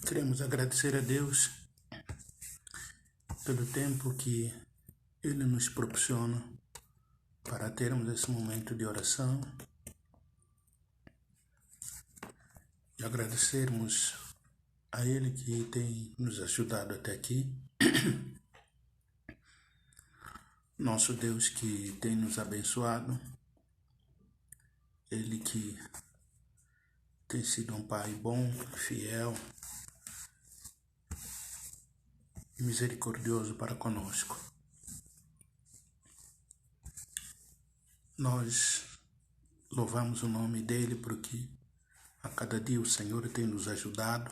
Queremos agradecer a Deus pelo tempo que Ele nos proporciona para termos esse momento de oração e agradecermos a Ele que tem nos ajudado até aqui, nosso Deus que tem nos abençoado, Ele que tem sido um Pai bom, fiel e misericordioso para conosco. Nós louvamos o nome dEle porque a cada dia o Senhor tem nos ajudado,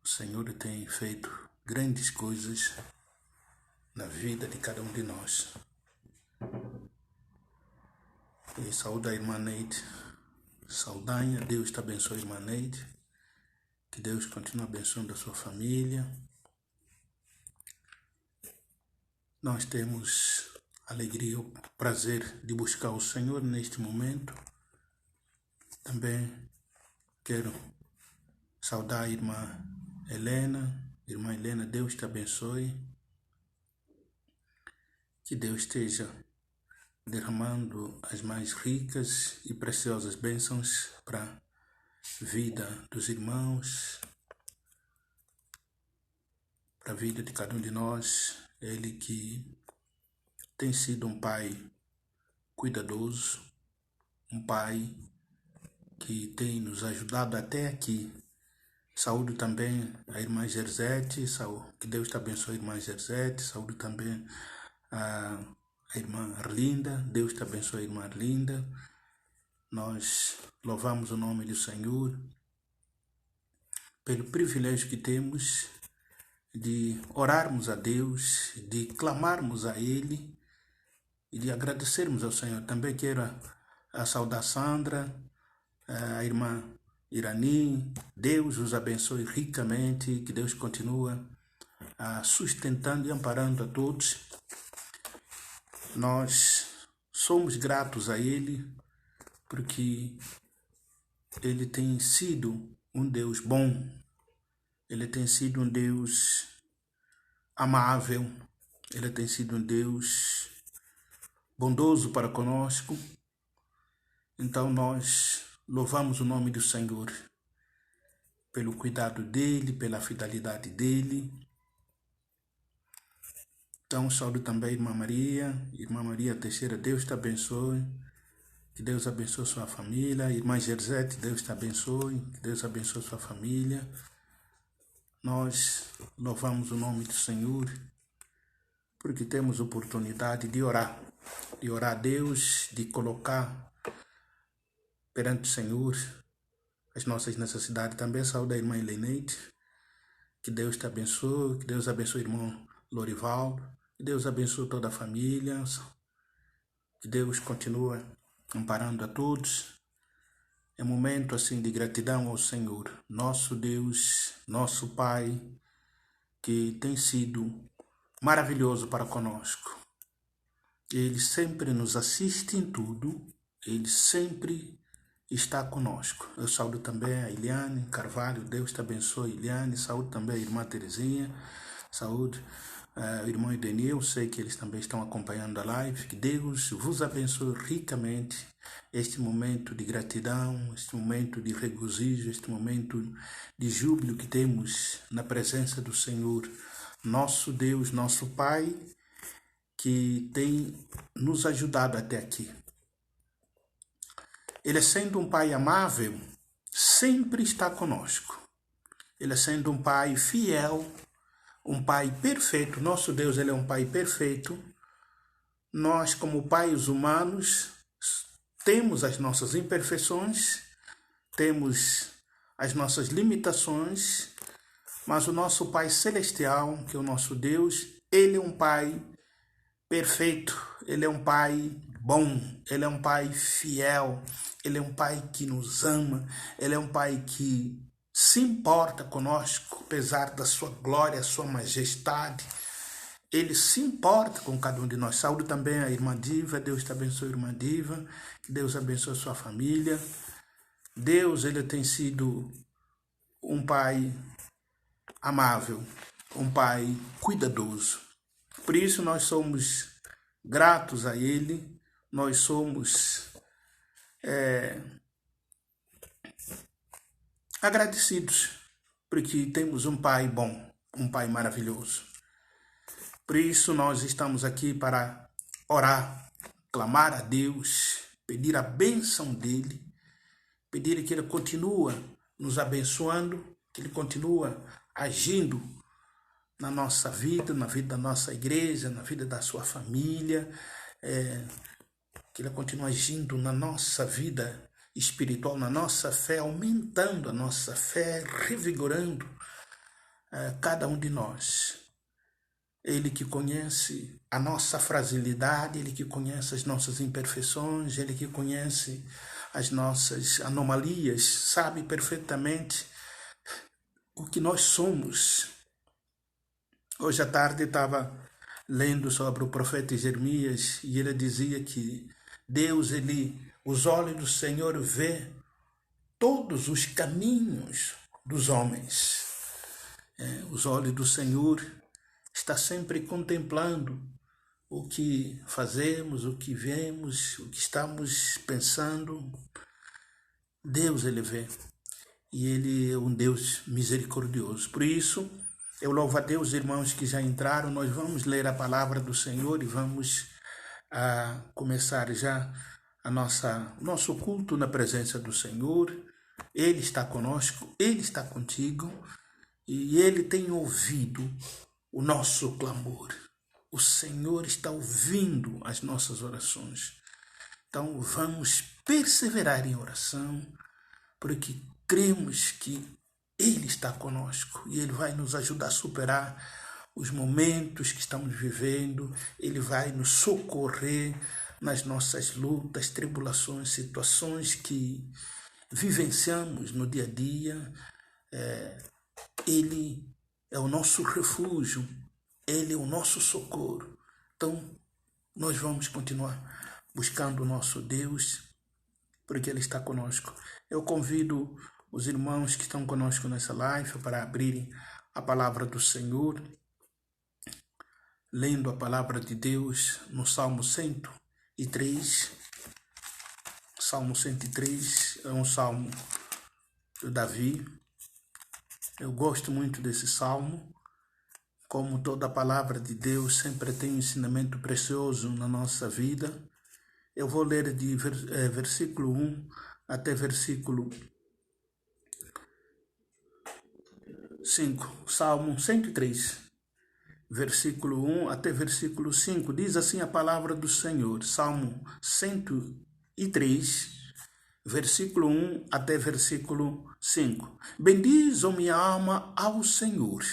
o Senhor tem feito grandes coisas na vida de cada um de nós. E saúde a irmã Neide Saldanha, Deus te abençoe, irmã Neide, que Deus continue abençoando a sua família. Nós temos alegria e o prazer de buscar o Senhor neste momento. Também quero saudar a irmã Helena. Irmã Helena, Deus te abençoe. Que Deus esteja derramando as mais ricas e preciosas bênçãos para a vida dos irmãos, para a vida de cada um de nós. Ele que tem sido um pai cuidadoso, um pai que tem nos ajudado até aqui. Saúde também a irmã Gerzete, que Deus te abençoe, irmã Gerzete. Saúde também a irmã Arlinda, Deus te abençoe, irmã Arlinda. Nós louvamos o nome do Senhor pelo privilégio que temos de orarmos a Deus, de clamarmos a Ele e de agradecermos ao Senhor. Também quero saudar Sandra, a irmã Irani. Deus os abençoe ricamente, que Deus continua sustentando e amparando a todos. Nós somos gratos a Ele, porque Ele tem sido um Deus bom, Ele tem sido um Deus amável, Ele tem sido um Deus bondoso para conosco. Então nós louvamos o nome do Senhor pelo cuidado dEle, pela fidelidade dEle. Então saúdo também a irmã Maria Teixeira, Deus te abençoe. Que Deus abençoe sua família. Irmã Gerzete, Deus te abençoe. Que Deus abençoe sua família. Nós louvamos o nome do Senhor porque temos oportunidade de orar a Deus, de colocar perante o Senhor as nossas necessidades. Também saúde a irmã Heleneide. Que Deus te abençoe. Que Deus abençoe o irmão Lorivaldo. Que Deus abençoe toda a família. Que Deus continue amparando a todos. É um momento assim de gratidão ao Senhor, nosso Deus, nosso Pai, que tem sido maravilhoso para conosco. Ele sempre nos assiste em tudo, Ele sempre está conosco. Eu saúdo também a Eliane Carvalho, Deus te abençoe, Eliane. Saúdo também a irmã Terezinha, saúde o irmão Edenil, sei que eles também estão acompanhando a live. Que Deus vos abençoe ricamente este momento de gratidão, este momento de regozijo, este momento de júbilo que temos na presença do Senhor, nosso Deus, nosso Pai, que tem nos ajudado até aqui. Ele, sendo um Pai amável, sempre está conosco. Ele, sendo um Pai fiel, um Pai perfeito. Nosso Deus, Ele é um Pai perfeito. Nós, como pais humanos, temos as nossas imperfeições, temos as nossas limitações, mas o nosso Pai Celestial, que é o nosso Deus, Ele é um Pai perfeito, Ele é um Pai bom, Ele é um Pai fiel, Ele é um Pai que nos ama, Ele é um Pai que se importa conosco, apesar da sua glória, sua majestade. Ele se importa com cada um de nós. Saúde também a irmã Diva. Deus te abençoe, irmã Diva. Que Deus abençoe a sua família. Deus, Ele tem sido um Pai amável, um Pai cuidadoso. Por isso nós somos gratos a Ele, nós somos agradecidos, porque temos um Pai bom, um Pai maravilhoso. Por isso nós estamos aqui para orar, clamar a Deus, pedir a bênção dEle, pedir que Ele continue nos abençoando, que Ele continue agindo na nossa vida, na vida da nossa igreja, na vida da sua família, que Ele continue agindo na nossa vida espiritual, na nossa fé, aumentando a nossa fé, revigorando cada um de nós. Ele que conhece a nossa fragilidade, Ele que conhece as nossas imperfeições, Ele que conhece as nossas anomalias, sabe perfeitamente o que nós somos. Hoje à tarde estava lendo sobre o profeta Jeremias e ele dizia que Deus, os olhos do Senhor vê todos os caminhos dos homens. Os olhos do Senhor está sempre contemplando o que fazemos, o que vemos, o que estamos pensando. Deus, Ele vê. E Ele é um Deus misericordioso. Por isso, eu louvo a Deus, irmãos que já entraram. Nós vamos ler a palavra do Senhor e vamos começar já o nosso culto na presença do Senhor. Ele está conosco, Ele está contigo e Ele tem ouvido o nosso clamor. O Senhor está ouvindo as nossas orações. Então vamos perseverar em oração, porque cremos que Ele está conosco e Ele vai nos ajudar a superar os momentos que estamos vivendo. Ele vai nos socorrer nas nossas lutas, tribulações, situações que vivenciamos no dia a dia. Ele é o nosso refúgio, Ele é o nosso socorro. Então, nós vamos continuar buscando o nosso Deus, porque Ele está conosco. Eu convido os irmãos que estão conosco nessa live para abrirem a palavra do Senhor, lendo a palavra de Deus no Salmo 103. Salmo 103 é um salmo de Davi. Eu gosto muito desse salmo. Como toda a palavra de Deus sempre tem um ensinamento precioso na nossa vida. Eu vou ler de versículo 1 até versículo 5. Salmo 103, versículo 1 até versículo 5. Diz assim a palavra do Senhor. Salmo 103, versículo 1 até versículo 5. Bendiz, ó minha alma, ao Senhor,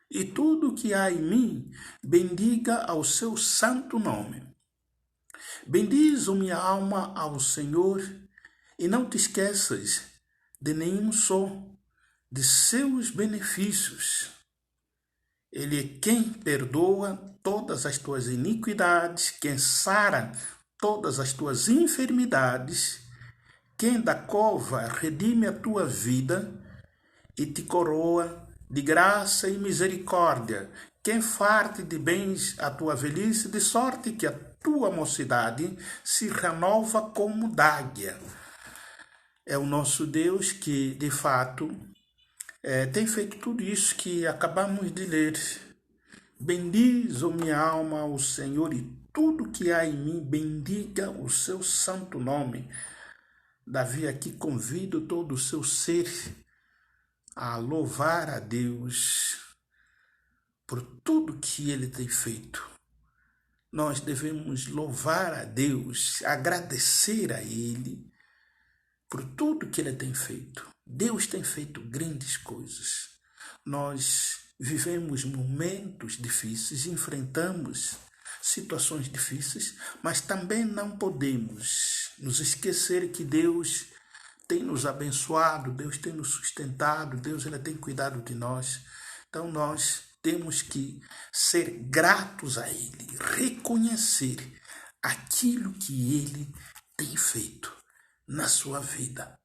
e tudo que há em mim, bendiga ao seu santo nome. Bendiz, ó minha alma, ao Senhor, e não te esqueças de nenhum só de seus benefícios. Ele é quem perdoa todas as tuas iniquidades, quem sara todas as tuas enfermidades, quem da cova redime a tua vida e te coroa de graça e misericórdia, quem farta de bens a tua velhice, de sorte que a tua mocidade se renova como dáguia. É o nosso Deus que, de fato, tem feito tudo isso que acabamos de ler. Bendiz, ó minha alma, ao Senhor, e tudo que há em mim, bendiga o seu santo nome. Davi aqui convida todo o seu ser a louvar a Deus por tudo que Ele tem feito. Nós devemos louvar a Deus, agradecer a Ele por tudo que Ele tem feito. Deus tem feito grandes coisas. Nós vivemos momentos difíceis, enfrentamos situações difíceis, mas também não podemos nos esquecer que Deus tem nos abençoado, Deus tem nos sustentado, Deus Ele tem cuidado de nós. Então nós temos que ser gratos a Ele, reconhecer aquilo que Ele tem feito na sua vida.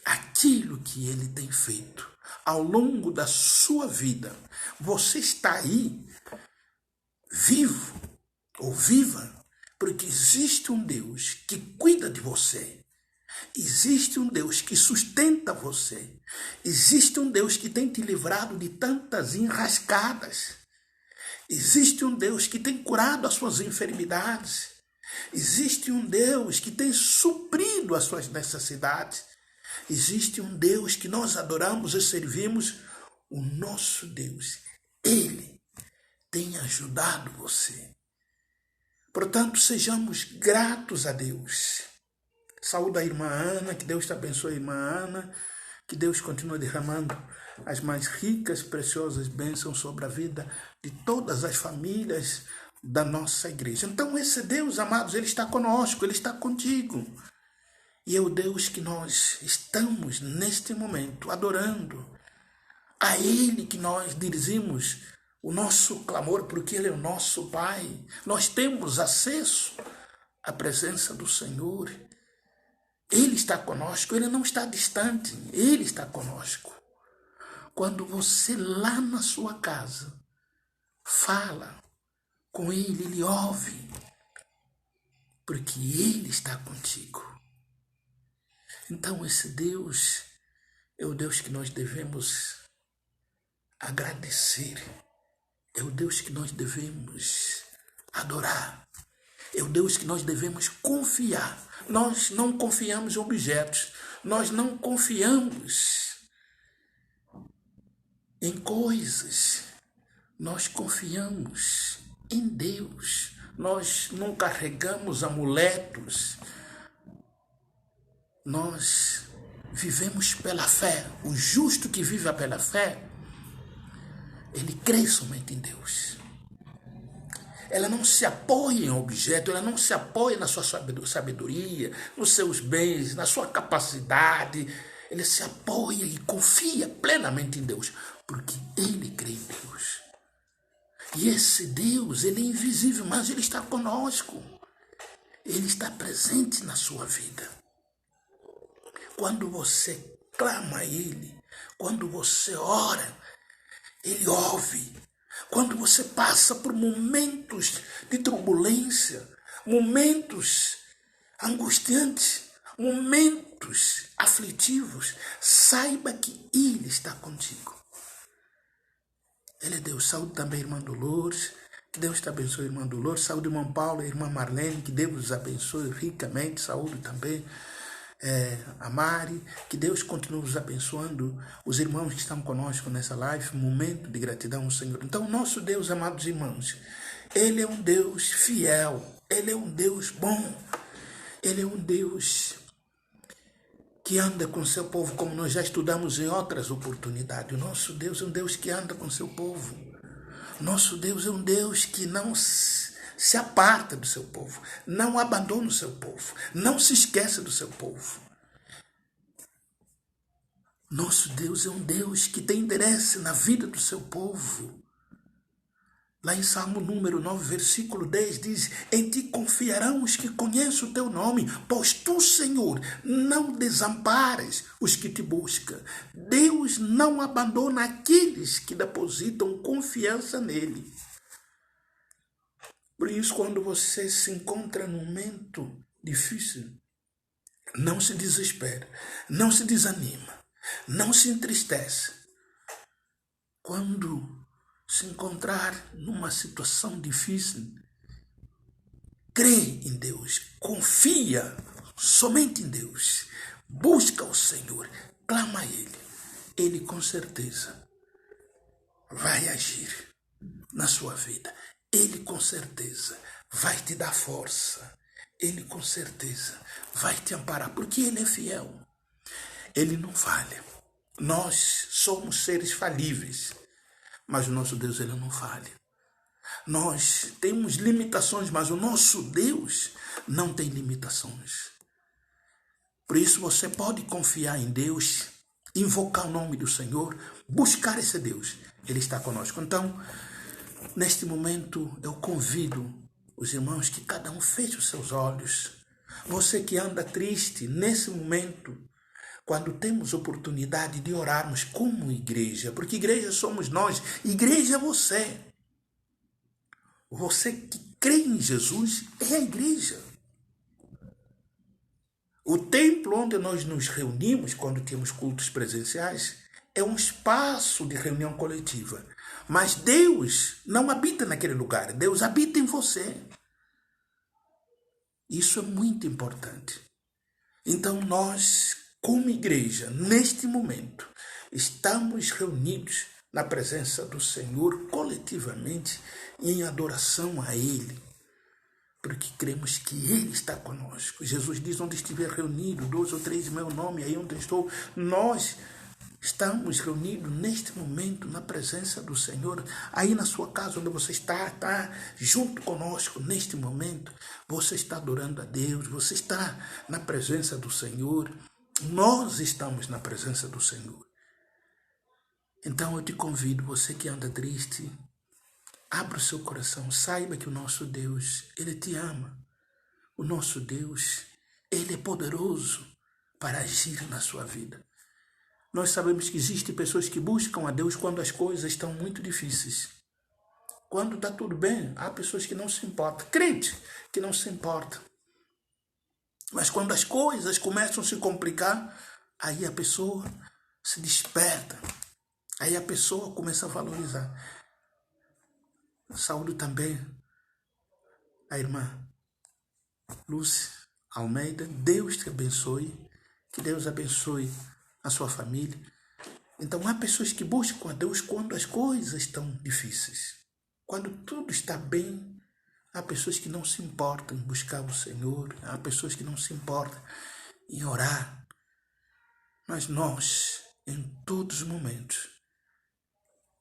aquilo que Ele tem feito ao longo da sua vida. Você está aí, vivo ou viva, porque existe um Deus que cuida de você. Existe um Deus que sustenta você. Existe um Deus que tem te livrado de tantas enrascadas. Existe um Deus que tem curado as suas enfermidades. Existe um Deus que tem suprido as suas necessidades. Existe um Deus que nós adoramos e servimos, o nosso Deus. Ele tem ajudado você. Portanto, sejamos gratos a Deus. Saúde a irmã Ana, que Deus te abençoe, irmã Ana, que Deus continue derramando as mais ricas, preciosas bênçãos sobre a vida de todas as famílias da nossa igreja. Então esse Deus, amados, Ele está conosco, Ele está contigo. E é o Deus que nós estamos neste momento adorando. A Ele que nós dirigimos o nosso clamor, porque Ele é o nosso Pai. Nós temos acesso à presença do Senhor. Ele está conosco, Ele não está distante, Ele está conosco. Quando você lá na sua casa fala com Ele, Ele ouve, porque Ele está contigo. Então esse Deus é o Deus que nós devemos agradecer, é o Deus que nós devemos adorar, é o Deus que nós devemos confiar. Nós não confiamos em objetos, nós não confiamos em coisas, nós confiamos em Deus. Nós não carregamos amuletos, nós vivemos pela fé. O justo que vive pela fé, ele crê somente em Deus. Ela não se apoia em objeto, ela não se apoia na sua sabedoria, nos seus bens, na sua capacidade. Ele se apoia e confia plenamente em Deus, porque ele crê em Deus. E esse Deus, ele é invisível, mas ele está conosco. Ele está presente na sua vida. Quando você clama a Ele, quando você ora, Ele ouve. Quando você passa por momentos de turbulência, momentos angustiantes, momentos aflitivos, saiba que Ele está contigo. Ele é Deus. Saúde também, irmã Dolores. Que Deus te abençoe, irmã Dolores. Saúde, irmã Paula, irmã Marlene. Que Deus os abençoe ricamente. Saúde também. A Mari, que Deus continue nos abençoando, os irmãos que estão conosco nessa live, momento de gratidão ao Senhor. Então, nosso Deus, amados irmãos, Ele é um Deus fiel, Ele é um Deus bom, Ele é um Deus que anda com seu povo, como nós já estudamos em outras oportunidades. O nosso Deus é um Deus que anda com seu povo. Nosso Deus é um Deus que não se aparta do seu povo, não abandona o seu povo, não se esquece do seu povo. Nosso Deus é um Deus que tem interesse na vida do seu povo. Lá em Salmo número 9, versículo 10 diz: em ti confiarão os que conhecem o teu nome, pois tu, Senhor, não desamparas os que te buscam. Deus não abandona aqueles que depositam confiança nele. Por isso, quando você se encontra num momento difícil, não se desespera, não se desanima, não se entristece. Quando se encontrar numa situação difícil, crê em Deus, confia somente em Deus, busca o Senhor, clama a Ele. Ele com certeza vai agir na sua vida. Ele com certeza vai te dar força. Ele com certeza vai te amparar, porque Ele é fiel. Ele não falha. Nós somos seres falíveis, mas o nosso Deus, Ele não falha. Nós temos limitações, mas o nosso Deus não tem limitações. Por isso você pode confiar em Deus, invocar o nome do Senhor, buscar esse Deus. Ele está conosco. Então, neste momento, eu convido os irmãos que cada um feche os seus olhos. Você que anda triste, nesse momento, quando temos oportunidade de orarmos como igreja, porque igreja somos nós, igreja é você. Você que crê em Jesus é a igreja. O templo onde nós nos reunimos quando temos cultos presenciais é um espaço de reunião coletiva. Mas Deus não habita naquele lugar, Deus habita em você. Isso é muito importante. Então nós, como igreja, neste momento, estamos reunidos na presença do Senhor coletivamente em adoração a Ele, porque cremos que Ele está conosco. Jesus diz, onde estiver reunido, 2 ou 3 em meu nome, aí onde estou, nós estamos reunidos neste momento na presença do Senhor. Aí na sua casa, onde você está junto conosco neste momento. Você está adorando a Deus, você está na presença do Senhor. Nós estamos na presença do Senhor. Então eu te convido, você que anda triste, abra o seu coração, saiba que o nosso Deus, Ele te ama. O nosso Deus, Ele é poderoso para agir na sua vida. Nós sabemos que existem pessoas que buscam a Deus quando as coisas estão muito difíceis. Quando está tudo bem, há pessoas que não se importam. Crente que não se importa. Mas quando as coisas começam a se complicar, aí a pessoa se desperta. Aí a pessoa começa a valorizar. Saúdo também a irmã Lúcia Almeida. Deus te abençoe. Que Deus abençoe a sua família. Então há pessoas que buscam a Deus quando as coisas estão difíceis. Quando tudo está bem, há pessoas que não se importam em buscar o Senhor, há pessoas que não se importam em orar. Mas nós, em todos os momentos,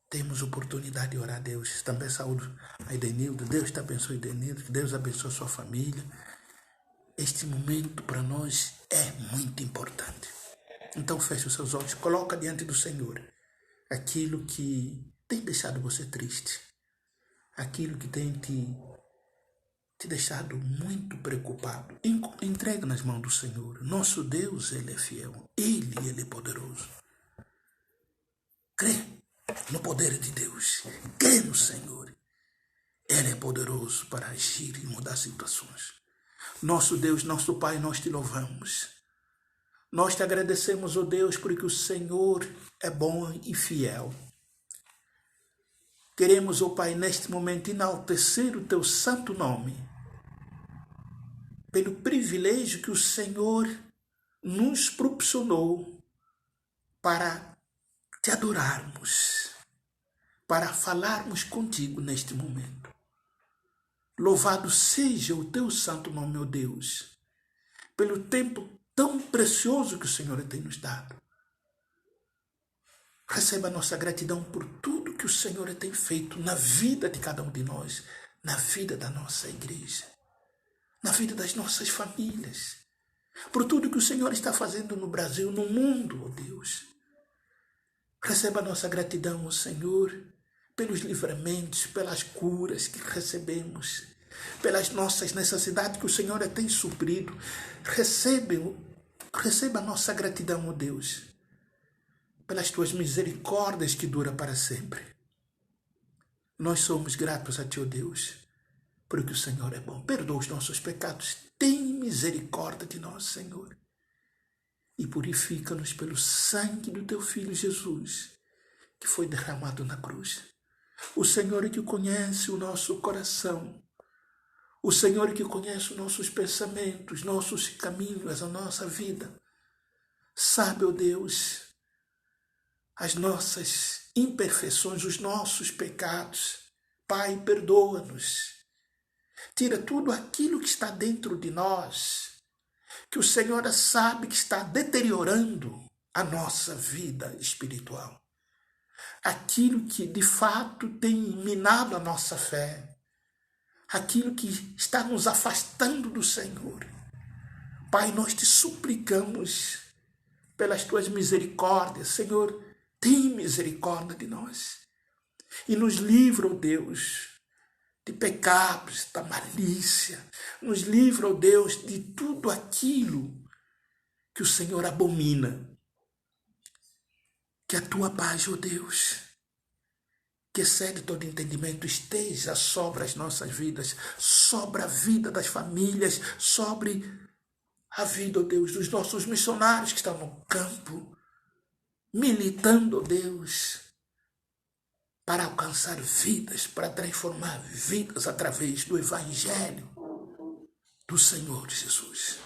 temos oportunidade de orar a Deus. Também saúdo a Edenildo. Deus te abençoe, Edenildo. Que Deus abençoe a sua família. Este momento para nós é muito importante. Então feche os seus olhos, coloca diante do Senhor aquilo que tem deixado você triste, aquilo que tem te deixado muito preocupado. Entrega nas mãos do Senhor. Nosso Deus, Ele é fiel, Ele é poderoso. Crê no poder de Deus, crê no Senhor. Ele é poderoso para agir e mudar situações. Nosso Deus, nosso Pai, nós te louvamos. Nós te agradecemos, ó Deus, porque o Senhor é bom e fiel. Queremos, ó Pai, neste momento enaltecer o teu santo nome, pelo privilégio que o Senhor nos proporcionou para te adorarmos, para falarmos contigo neste momento. Louvado seja o teu santo nome, ó Deus, pelo tempo tão precioso que o Senhor tem nos dado. Receba a nossa gratidão por tudo que o Senhor tem feito na vida de cada um de nós, na vida da nossa igreja, na vida das nossas famílias, por tudo que o Senhor está fazendo no Brasil, no mundo, ó Deus. Receba a nossa gratidão, ó Senhor, pelos livramentos, pelas curas que recebemos, pelas nossas necessidades que o Senhor tem suprido. Receba a nossa gratidão, ó Deus, pelas tuas misericórdias que duram para sempre. Nós somos gratos a ti, ó Deus, porque o Senhor é bom. Perdoa os nossos pecados, tem misericórdia de nós, Senhor, e purifica-nos pelo sangue do teu Filho Jesus, que foi derramado na cruz. O Senhor é que conhece o nosso coração, o Senhor que conhece os nossos pensamentos, nossos caminhos, a nossa vida. Sabe, ó Deus, as nossas imperfeições, os nossos pecados. Pai, perdoa-nos. Tira tudo aquilo que está dentro de nós, que o Senhor sabe que está deteriorando a nossa vida espiritual. Aquilo que de fato tem minado a nossa fé, aquilo que está nos afastando do Senhor. Pai, nós te suplicamos pelas tuas misericórdias. Senhor, tem misericórdia de nós e nos livra, ó Deus, de pecados, da malícia. Nos livra, ó Deus, de tudo aquilo que que o Senhor abomina. Que a tua paz, ó Deus, que excede todo entendimento, esteja sobre as nossas vidas, sobre a vida das famílias, sobre a vida, ó Deus, dos nossos missionários que estão no campo, militando, ó Deus, para alcançar vidas, para transformar vidas através do Evangelho do Senhor Jesus.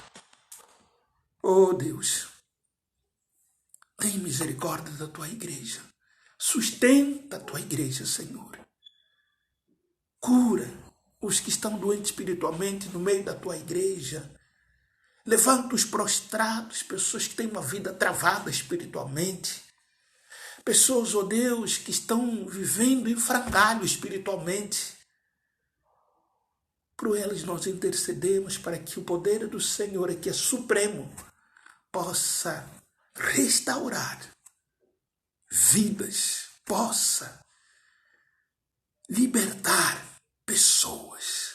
Oh Deus, tem misericórdia da tua igreja. Sustenta a tua igreja, Senhor. Cura os que estão doentes espiritualmente no meio da tua igreja. Levanta os prostrados, pessoas que têm uma vida travada espiritualmente. Pessoas, ó Deus, que estão vivendo em frangalho espiritualmente. Por elas nós intercedemos para que o poder do Senhor, que é supremo, possa restaurar vidas, possa libertar pessoas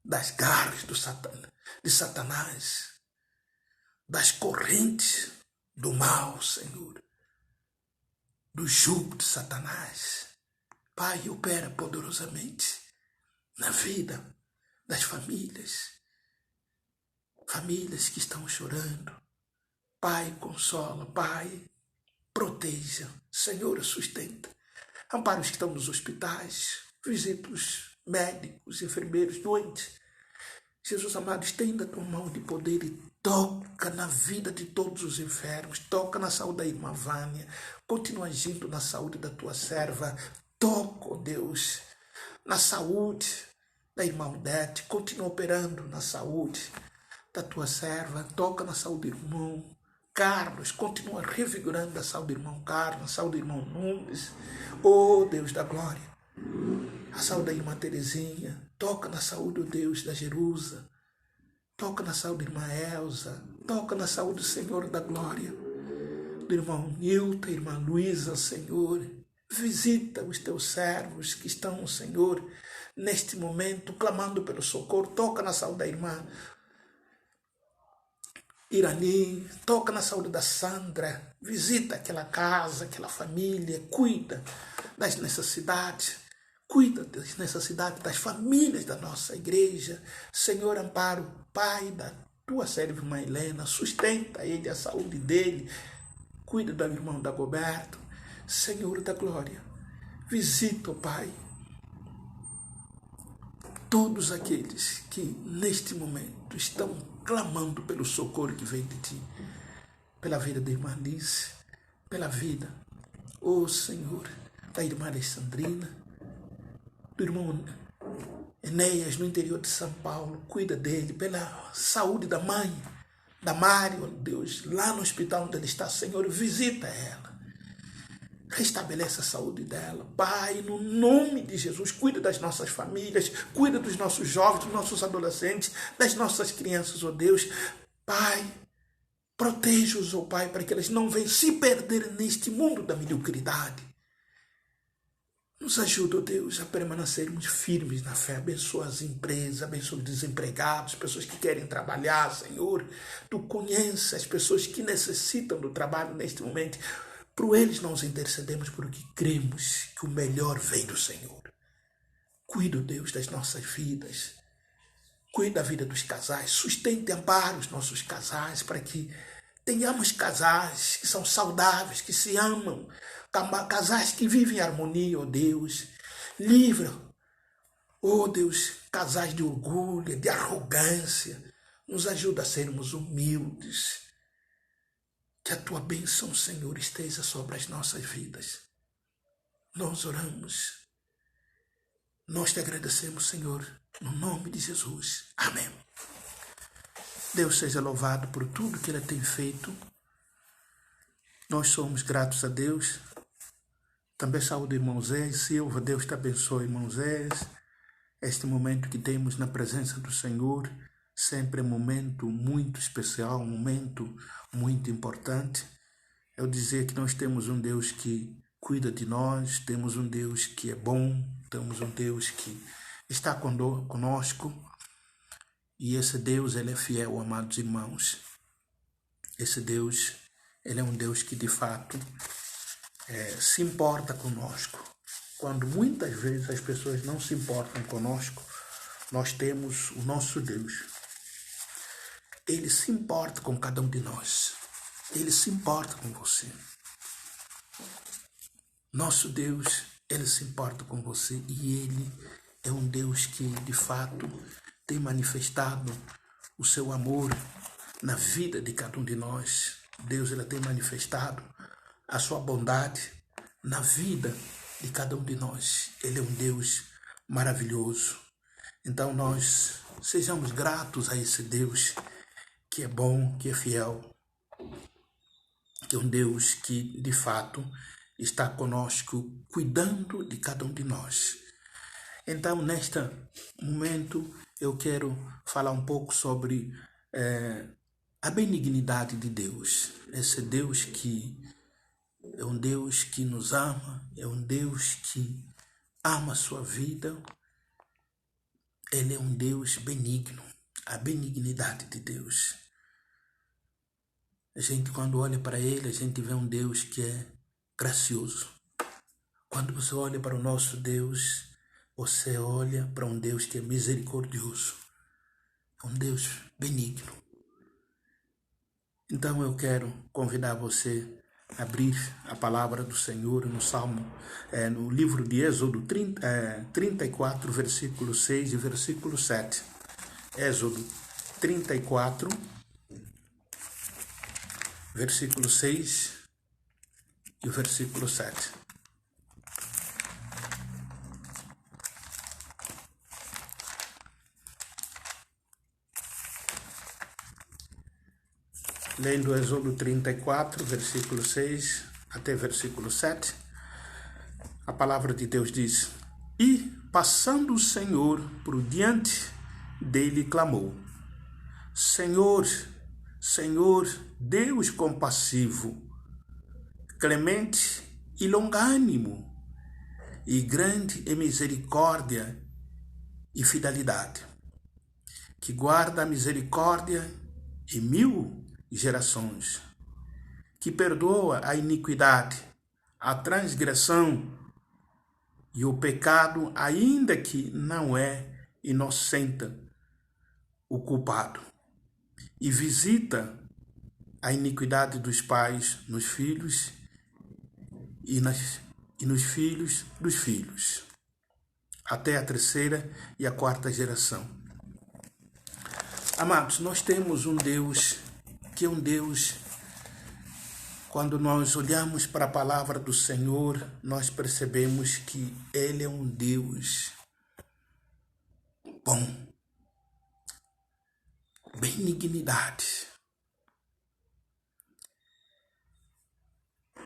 das garras de Satanás, das correntes do mal, Senhor, do jugo de Satanás. Pai, opera poderosamente na vida das famílias que estão chorando. Pai, consola, Pai, proteja, Senhor, sustenta. Ampara os que estão nos hospitais, visita os médicos, enfermeiros, doentes. Jesus amado, estenda a tua mão de poder e toca na vida de todos os enfermos, toca na saúde da irmã Vânia, continua agindo na saúde da tua serva, toca, ó Deus, na saúde da irmã Odete, continua operando na saúde da tua serva, toca na saúde do irmão Carlos, continua revigorando a saúde do irmão Carlos, a saúde do irmão Nunes, oh Deus da glória, a saúde da irmã Terezinha, toca na saúde, oh Deus, da Jerusa, toca na saúde da irmã Elza, toca na saúde do Senhor da glória, do irmão Nilton, irmã Luísa, Senhor, visita os teus servos que estão, Senhor, neste momento, clamando pelo socorro, toca na saúde da irmã Irani, toca na saúde da Sandra, visita aquela casa, aquela família, cuida das necessidades das famílias da nossa igreja. Senhor, amparo, Pai da tua serva irmã Helena, sustenta ele, a saúde dele, cuida do irmão Dagoberto, Senhor da glória, visita, Pai, todos aqueles que neste momento estão clamando pelo socorro que vem de ti, pela vida da irmã Alice, pela vida, ó Senhor, da irmã Alexandrina, do irmão Enéas no interior de São Paulo, cuida dele, pela saúde da mãe, da Mário, Deus, lá no hospital onde ele está, Senhor, visita ela. Restabelece a saúde dela. Pai, no nome de Jesus, cuida das nossas famílias, cuida dos nossos jovens, dos nossos adolescentes, das nossas crianças, ó Deus. Pai, proteja-os, ó Pai, para que eles não venham se perder neste mundo da mediocridade. Nos ajuda, ó Deus, a permanecermos firmes na fé. Abençoa as empresas, abençoa os desempregados, pessoas que querem trabalhar, Senhor. Tu conheces as pessoas que necessitam do trabalho neste momento. Por eles nós intercedemos porque cremos que o melhor vem do Senhor. Cuida, Deus, das nossas vidas. Cuida da vida dos casais. Sustente e ampara os nossos casais para que tenhamos casais que são saudáveis, que se amam. Casais que vivem em harmonia, ó Deus. Livra, ó Deus, casais de orgulho, de arrogância. Nos ajuda a sermos humildes. Que a tua bênção, Senhor, esteja sobre as nossas vidas. Nós oramos. Nós te agradecemos, Senhor, no nome de Jesus. Amém. Deus seja louvado por tudo que Ele tem feito. Nós somos gratos a Deus. Também saúde, irmão Zé Silva. Deus te abençoe, irmão Zé. Este momento que temos na presença do Senhor sempre é um momento muito especial, um momento muito importante. Eu dizer que nós temos um Deus que cuida de nós, temos um Deus que é bom, temos um Deus que está conosco, e esse Deus, Ele é fiel, amados irmãos. Esse Deus, ele é um Deus que de fato se importa conosco. Quando muitas vezes as pessoas não se importam conosco, nós temos o nosso Deus. Ele se importa com cada um de nós. Ele se importa com você. Nosso Deus, ele se importa com você e ele é um Deus que, de fato, tem manifestado o seu amor na vida de cada um de nós. Deus, ele tem manifestado a sua bondade na vida de cada um de nós. Ele é um Deus maravilhoso. Então, nós sejamos gratos a esse Deus que é bom, que é fiel, que é um Deus que, de fato, está conosco, cuidando de cada um de nós. Então, neste momento, eu quero falar um pouco sobre a benignidade de Deus. Esse Deus que é um Deus que nos ama, é um Deus que ama a sua vida. Ele é um Deus benigno, a benignidade de Deus. A gente, quando olha para ele, a gente vê um Deus que é gracioso. Quando você olha para o nosso Deus, você olha para um Deus que é misericordioso, um Deus benigno. Então eu quero convidar você a abrir a palavra do Senhor no Salmo, no livro de Êxodo 34, versículo 6 e versículo 7. Êxodo 34, versículo 6 e o versículo 7. Lendo Êxodo 34, versículo 6 até versículo 7, a palavra de Deus diz: E, passando o Senhor por diante dele, clamou: Senhor, Senhor, Deus compassivo, clemente e longânimo, e grande em misericórdia e fidelidade, que guarda a misericórdia em 1000 gerações, que perdoa a iniquidade, a transgressão e o pecado, ainda que não é inocente o culpado, e visita a iniquidade dos pais nos filhos e nos filhos dos filhos, até a 3ª e a 4ª geração. Amados, nós temos um Deus que é um Deus, quando nós olhamos para a palavra do Senhor, nós percebemos que ele é um Deus bom, benignidade,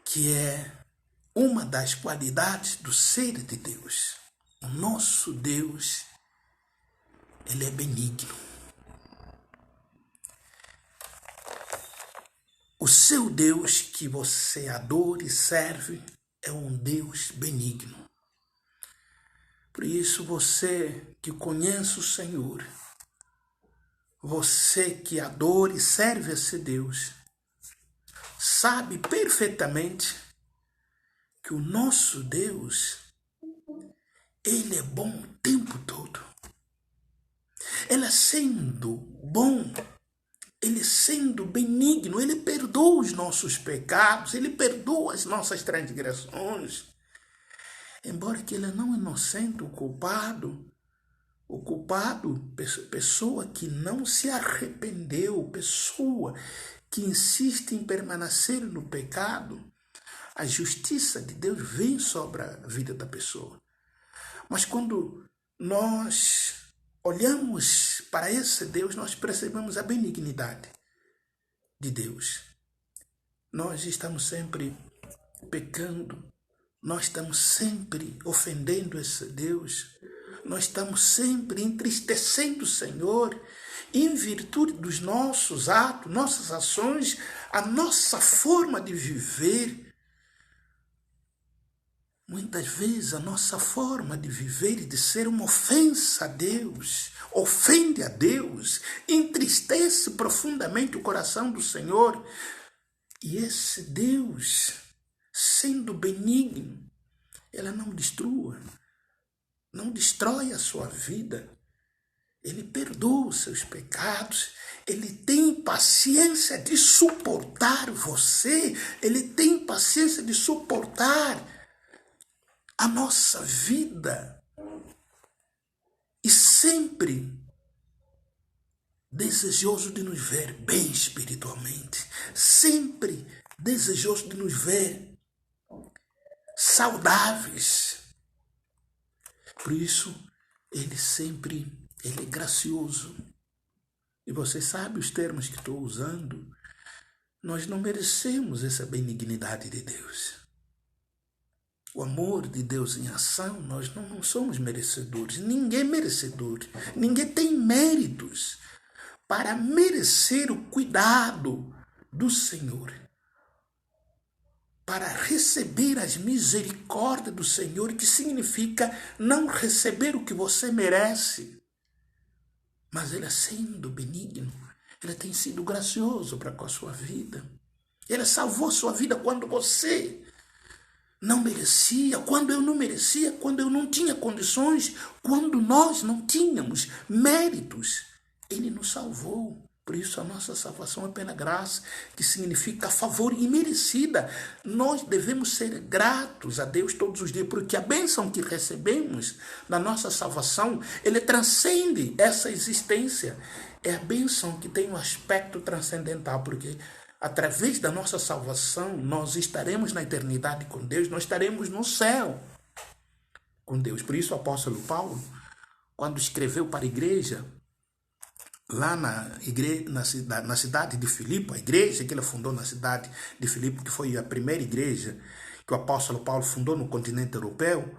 que é uma das qualidades do ser de Deus. O nosso Deus, ele é benigno. O seu Deus que você adora e serve é um Deus benigno. Por isso, você que conhece o Senhor, você que adora e serve esse Deus, sabe perfeitamente que o nosso Deus, ele é bom o tempo todo. Ele sendo bom, ele sendo benigno, ele perdoa os nossos pecados, ele perdoa as nossas transgressões. Embora que ele não é inocente, o culpado, pessoa que não se arrependeu, pessoa que insiste em permanecer no pecado, a justiça de Deus vem sobre a vida da pessoa. Mas quando nós olhamos para esse Deus, nós percebemos a benignidade de Deus. Nós estamos sempre pecando, nós estamos sempre ofendendo esse Deus, nós estamos sempre entristecendo o Senhor em virtude dos nossos atos, nossas ações, a nossa forma de viver. Muitas vezes a nossa forma de viver e de ser uma ofensa a Deus, ofende a Deus, entristece profundamente o coração do Senhor. E esse Deus, sendo benigno, ela não destrói a sua vida. Ele perdoa os seus pecados, ele tem paciência de suportar você, ele tem paciência de suportar a nossa vida e sempre desejoso de nos ver bem espiritualmente, sempre desejoso de nos ver saudáveis. Por isso, ele é gracioso. E você sabe os termos que estou usando? Nós não merecemos essa benignidade de Deus. O amor de Deus em ação, nós não somos merecedores. Ninguém é merecedor. Ninguém tem méritos para merecer o cuidado do Senhor. Para receber as misericórdias do Senhor, que significa não receber o que você merece. Mas Ele, sendo benigno, Ele tem sido gracioso para com a sua vida. Ele salvou sua vida quando você não merecia, quando eu não merecia, quando eu não tinha condições, quando nós não tínhamos méritos. Ele nos salvou. Por isso a nossa salvação é pela graça, que significa favor imerecida. Nós devemos ser gratos a Deus todos os dias, porque a bênção que recebemos na nossa salvação, ele transcende essa existência. É a bênção que tem um aspecto transcendental, porque através da nossa salvação, nós estaremos na eternidade com Deus, nós estaremos no céu com Deus. Por isso o apóstolo Paulo, quando escreveu para a igreja, lá na cidade de Filipe, a igreja que ele fundou na cidade de Filipe, que foi a primeira igreja que o apóstolo Paulo fundou no continente europeu,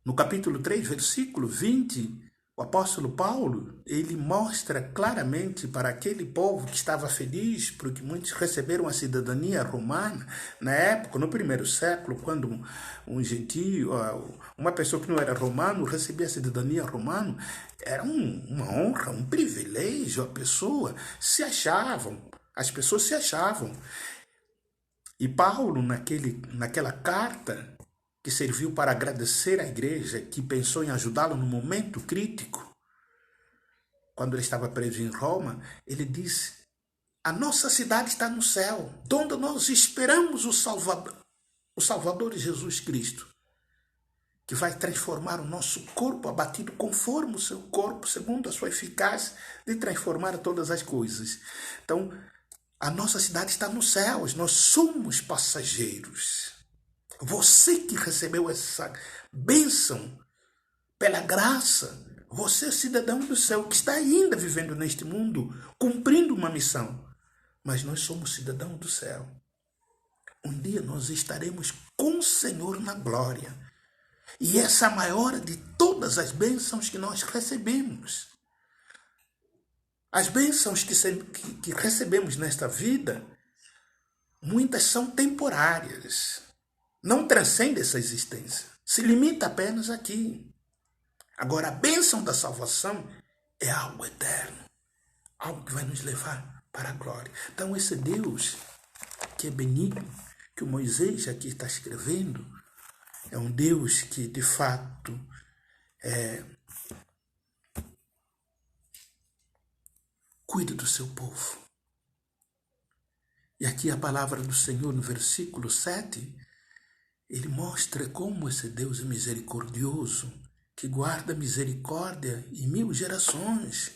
no capítulo 3, versículo 20, o apóstolo Paulo, ele mostra claramente para aquele povo que estava feliz, porque muitos receberam a cidadania romana, na época, no primeiro século, quando um gentio, uma pessoa que não era romano, recebia a cidadania romana, era uma honra, um privilégio, as pessoas se achavam. E Paulo, naquela carta, que serviu para agradecer à igreja que pensou em ajudá-lo no momento crítico, quando ele estava preso em Roma, ele disse: a nossa cidade está no céu, onde nós esperamos o Salvador Jesus Cristo, que vai transformar o nosso corpo abatido conforme o seu corpo, segundo a sua eficácia de transformar todas as coisas. Então, a nossa cidade está nos céus, nós somos passageiros. Você que recebeu essa bênção pela graça, você é cidadão do céu, que está ainda vivendo neste mundo, cumprindo uma missão. Mas nós somos cidadãos do céu. Um dia nós estaremos com o Senhor na glória. E essa é a maior de todas as bênçãos que nós recebemos. As bênçãos que recebemos nesta vida, muitas são temporárias. Não transcende essa existência. Se limita apenas aqui. Agora, a bênção da salvação é algo eterno. Algo que vai nos levar para a glória. Então, esse Deus que é benigno, que o Moisés aqui está escrevendo, é um Deus que, de fato, cuida do seu povo. E aqui a palavra do Senhor, no versículo 7, ele mostra como esse Deus é misericordioso, que guarda misericórdia em 1000 gerações,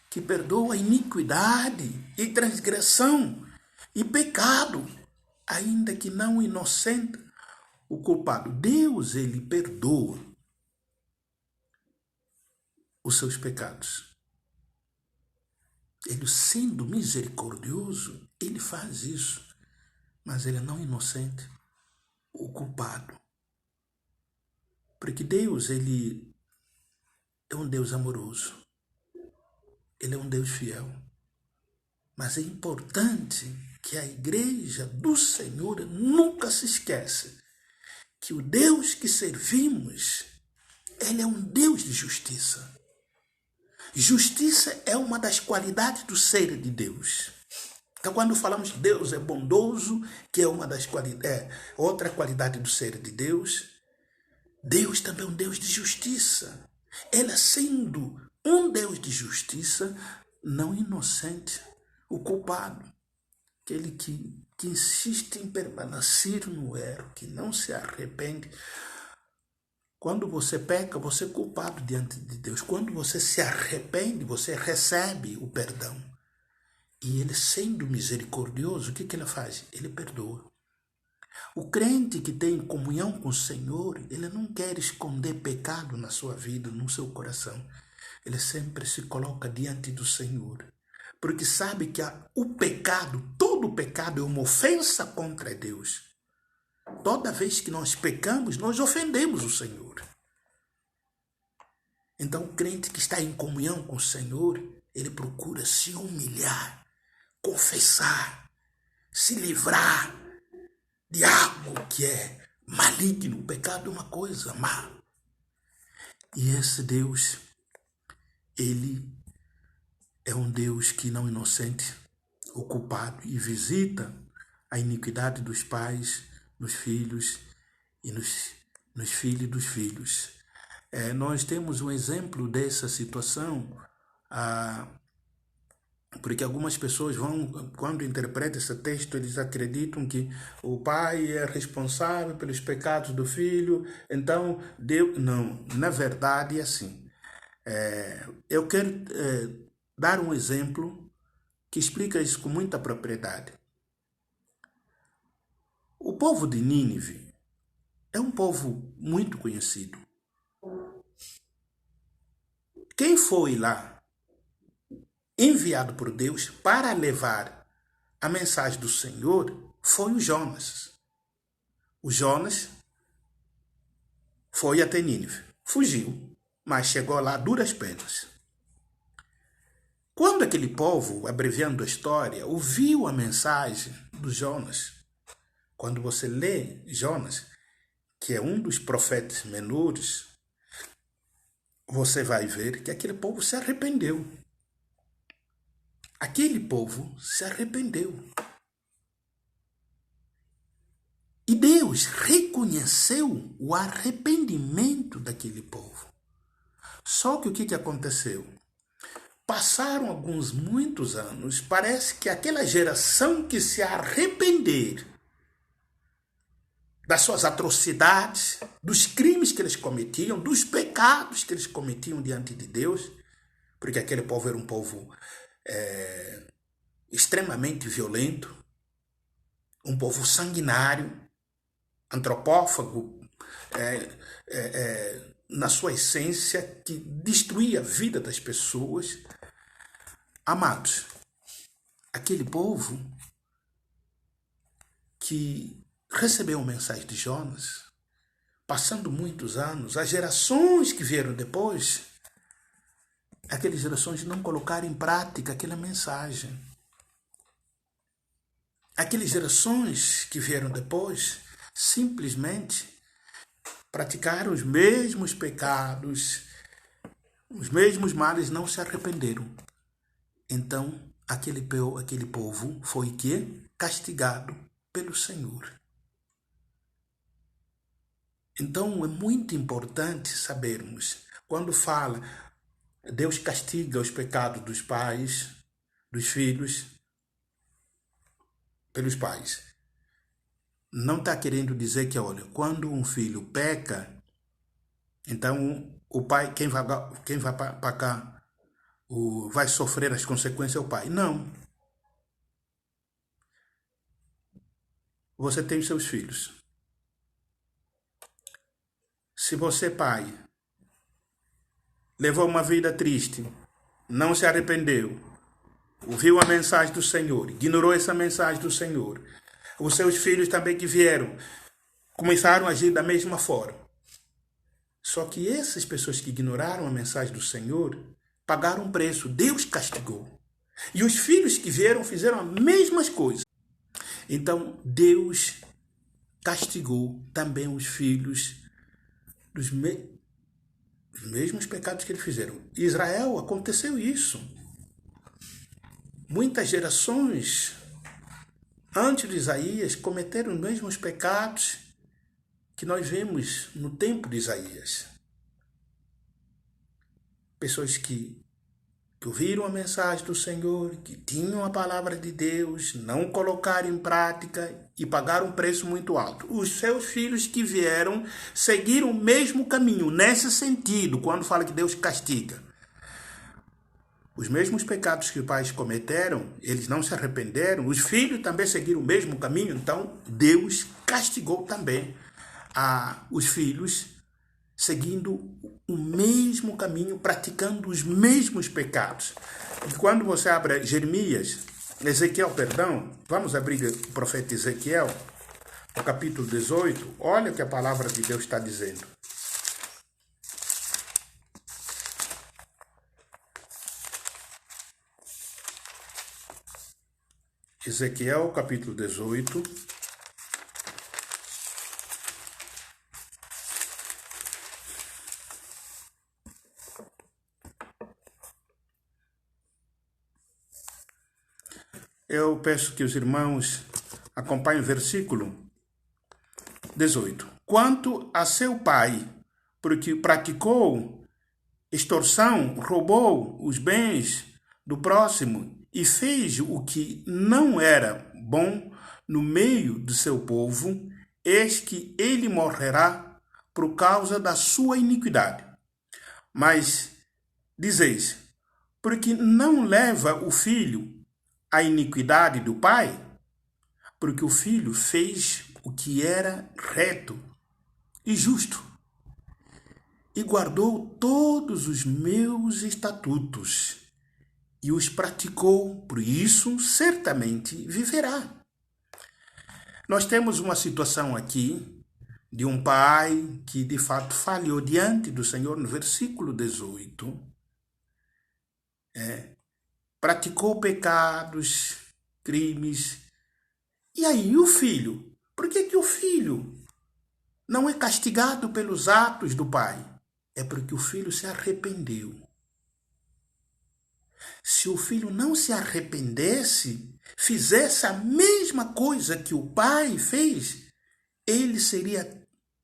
que perdoa a iniquidade e transgressão e pecado, ainda que não inocente o culpado. Deus, ele perdoa os seus pecados. Ele, sendo misericordioso, ele faz isso, mas ele não é inocente o culpado. Porque Deus, ele é um Deus amoroso. Ele é um Deus fiel. Mas é importante que a igreja do Senhor nunca se esqueça que o Deus que servimos, ele é um Deus de justiça. Justiça é uma das qualidades do ser de Deus. Então, quando falamos que Deus é bondoso, que é uma das outra qualidade do ser de Deus, Deus também é um Deus de justiça. Ele, sendo um Deus de justiça, não inocente, o culpado, aquele que insiste em permanecer no erro, que não se arrepende. Quando você peca, você é culpado diante de Deus. Quando você se arrepende, você recebe o perdão. E ele, sendo misericordioso, o que ele faz? Ele perdoa. O crente que tem comunhão com o Senhor, ele não quer esconder pecado na sua vida, no seu coração. Ele sempre se coloca diante do Senhor. Porque sabe que o pecado, todo pecado é uma ofensa contra Deus. Toda vez que nós pecamos, nós ofendemos o Senhor. Então, o crente que está em comunhão com o Senhor, ele procura se humilhar, confessar, se livrar de algo que é maligno. O pecado é uma coisa má. E esse Deus, ele é um Deus que não é inocente, o culpado, e visita a iniquidade dos pais, nos filhos e nos filhos dos filhos. Nós temos um exemplo dessa situação, porque algumas pessoas quando interpretam esse texto, eles acreditam que o pai é responsável pelos pecados do filho, então Deus... Não, na verdade é assim. Eu quero dar um exemplo que explica isso com muita propriedade. O povo de Nínive é um povo muito conhecido. Quem foi lá enviado por Deus para levar a mensagem do Senhor foi o Jonas. O Jonas foi até Nínive, fugiu, mas chegou lá a duras penas. Quando aquele povo, abreviando a história, ouviu a mensagem do Jonas, quando você lê Jonas, que é um dos profetas menores, você vai ver que aquele povo se arrependeu. Aquele povo se arrependeu. E Deus reconheceu o arrependimento daquele povo. Só que o que aconteceu? Passaram muitos anos, parece que aquela geração que se arrepender das suas atrocidades, dos crimes que eles cometiam, dos pecados que eles cometiam diante de Deus, porque aquele povo era um povo extremamente violento, um povo sanguinário, antropófago, na sua essência, que destruía a vida das pessoas. Amados, aquele povo que recebeu a mensagem de Jonas, passando muitos anos, as gerações que vieram depois, aquelas gerações não colocaram em prática aquela mensagem. Aquelas gerações que vieram depois simplesmente praticaram os mesmos pecados, os mesmos males, não se arrependeram. Então, aquele povo foi castigado pelo Senhor. Então, é muito importante sabermos, quando fala Deus castiga os pecados dos pais, dos filhos, pelos pais. Não está querendo dizer que, olha, quando um filho peca, então o pai, quem vai pagar, vai sofrer as consequências é o pai. Não. Você tem os seus filhos. Se você, pai, levou uma vida triste, não se arrependeu, ouviu a mensagem do Senhor, ignorou essa mensagem do Senhor, os seus filhos também que vieram, começaram a agir da mesma forma. Só que essas pessoas que ignoraram a mensagem do Senhor, pagaram um preço, Deus castigou. E os filhos que vieram fizeram as mesmas coisas. Então, Deus castigou também os filhos dos mesmos pecados que eles fizeram. Em Israel aconteceu isso. Muitas gerações antes de Isaías cometeram os mesmos pecados que nós vemos no tempo de Isaías. Pessoas que ouviram a mensagem do Senhor, que tinham a palavra de Deus, não colocaram em prática e pagaram um preço muito alto. Os seus filhos que vieram seguiram o mesmo caminho, nesse sentido, quando fala que Deus castiga. Os mesmos pecados que os pais cometeram, eles não se arrependeram, os filhos também seguiram o mesmo caminho, então Deus castigou também os filhos seguindo o mesmo caminho, praticando os mesmos pecados. E quando você abre Ezequiel, vamos abrir o profeta Ezequiel, no capítulo 18, olha o que a palavra de Deus está dizendo. Ezequiel, capítulo 18. Eu peço que os irmãos acompanhem o versículo 18. Quanto a seu pai, porque praticou extorsão, roubou os bens do próximo e fez o que não era bom no meio do seu povo, eis que ele morrerá por causa da sua iniquidade. Mas dizeis, porque não leva o filho a iniquidade do pai? Porque o filho fez o que era reto e justo e guardou todos os meus estatutos e os praticou, por isso certamente viverá. Nós temos uma situação aqui de um pai que de fato falhou diante do Senhor no versículo 18. Praticou pecados, crimes. E aí o filho? Por que o filho não é castigado pelos atos do pai? É porque o filho se arrependeu. Se o filho não se arrependesse, fizesse a mesma coisa que o pai fez, ele seria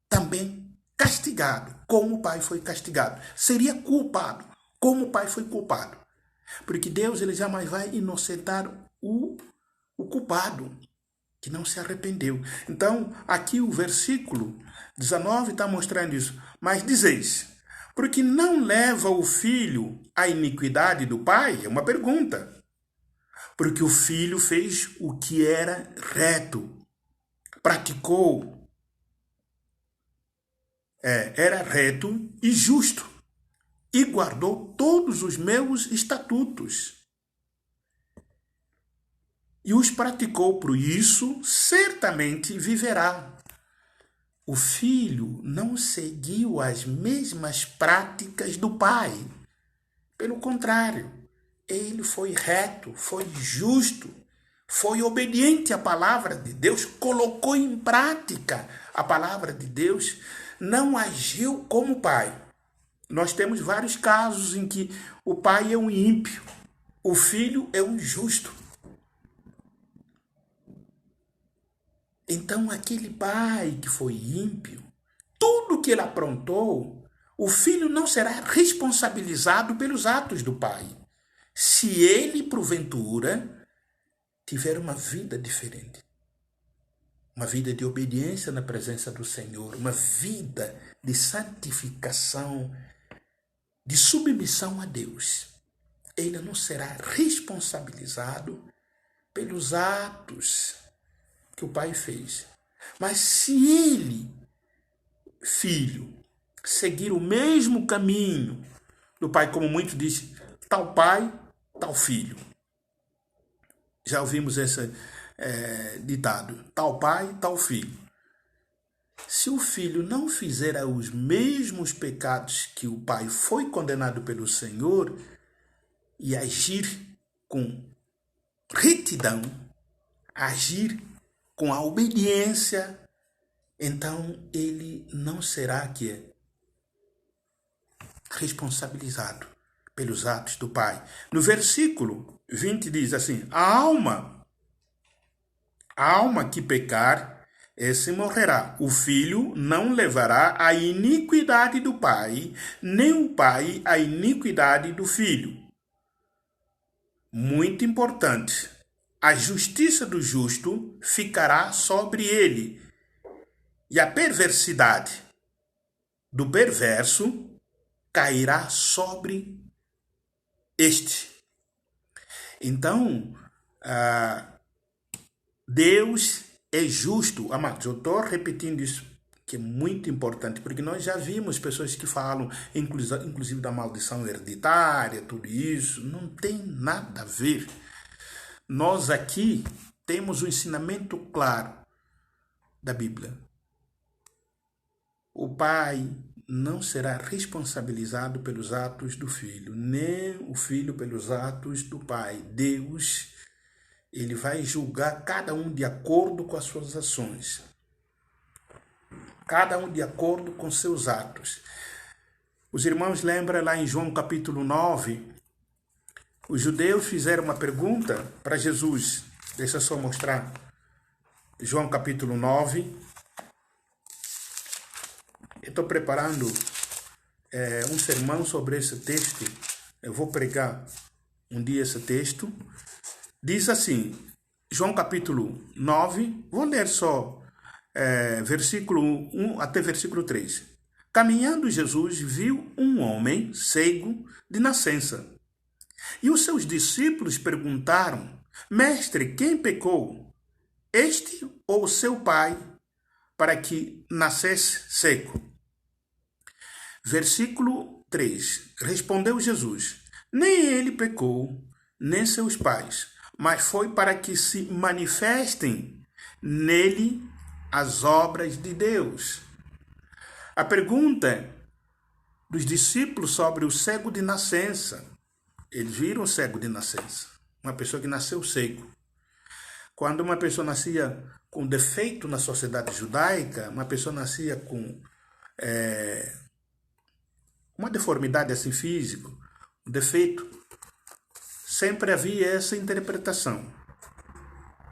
também castigado, como o pai foi castigado. Seria culpado, como o pai foi culpado. Porque Deus ele jamais vai inocentar o culpado, que não se arrependeu. Então, aqui o versículo 19 está mostrando isso. Mas dizeis, porque não leva o filho à iniquidade do pai? É uma pergunta. Porque o filho fez o que era reto, praticou, era reto e justo, e guardou todos os meus estatutos. E os praticou, por isso certamente viverá. O filho não seguiu as mesmas práticas do pai. Pelo contrário, ele foi reto, foi justo, foi obediente à palavra de Deus, colocou em prática a palavra de Deus, não agiu como pai. Nós temos vários casos em que o pai é um ímpio, o filho é um justo. Então, aquele pai que foi ímpio, tudo que ele aprontou, o filho não será responsabilizado pelos atos do pai. Se ele, porventura, tiver uma vida diferente, uma vida de obediência na presença do Senhor, uma vida de santificação, de submissão a Deus, ele não será responsabilizado pelos atos que o pai fez. Mas se ele, filho, seguir o mesmo caminho do pai, como muito diz, tal pai, tal filho. Já ouvimos esse ditado, tal pai, tal filho. Se o filho não fizer os mesmos pecados que o pai foi condenado pelo Senhor e agir com retidão, agir com a obediência então ele não será responsabilizado pelos atos do pai. No versículo 20 diz assim: a alma que pecar, esse morrerá. O filho não levará a iniquidade do pai, nem o pai a iniquidade do filho. Muito importante. A justiça do justo ficará sobre ele, e a perversidade do perverso cairá sobre este. Então, Deus é justo. Amados, eu estou repetindo isso, que é muito importante, porque nós já vimos pessoas que falam, inclusive da maldição hereditária, tudo isso. Não tem nada a ver. Nós aqui temos um ensinamento claro da Bíblia. O pai não será responsabilizado pelos atos do filho, nem o filho pelos atos do pai. Deus, ele vai julgar cada um de acordo com as suas ações. Cada um de acordo com seus atos. Os irmãos lembram lá em João capítulo 9, os judeus fizeram uma pergunta para Jesus. Deixa eu só mostrar. João capítulo 9. Eu estou preparando um sermão sobre esse texto. Eu vou pregar um dia esse texto. Diz assim, João capítulo 9, vou ler só versículo 1 até versículo 3. Caminhando Jesus viu um homem cego de nascença. E os seus discípulos perguntaram: Mestre, quem pecou, este ou seu pai, para que nascesse cego? Versículo 3. Respondeu Jesus: Nem ele pecou, nem seus pais, mas foi para que se manifestem nele as obras de Deus. A pergunta dos discípulos sobre o cego de nascença. Eles viram o cego de nascença, uma pessoa que nasceu cego. Quando uma pessoa nascia com defeito na sociedade judaica, uma pessoa nascia com uma deformidade assim física, um defeito, sempre havia essa interpretação.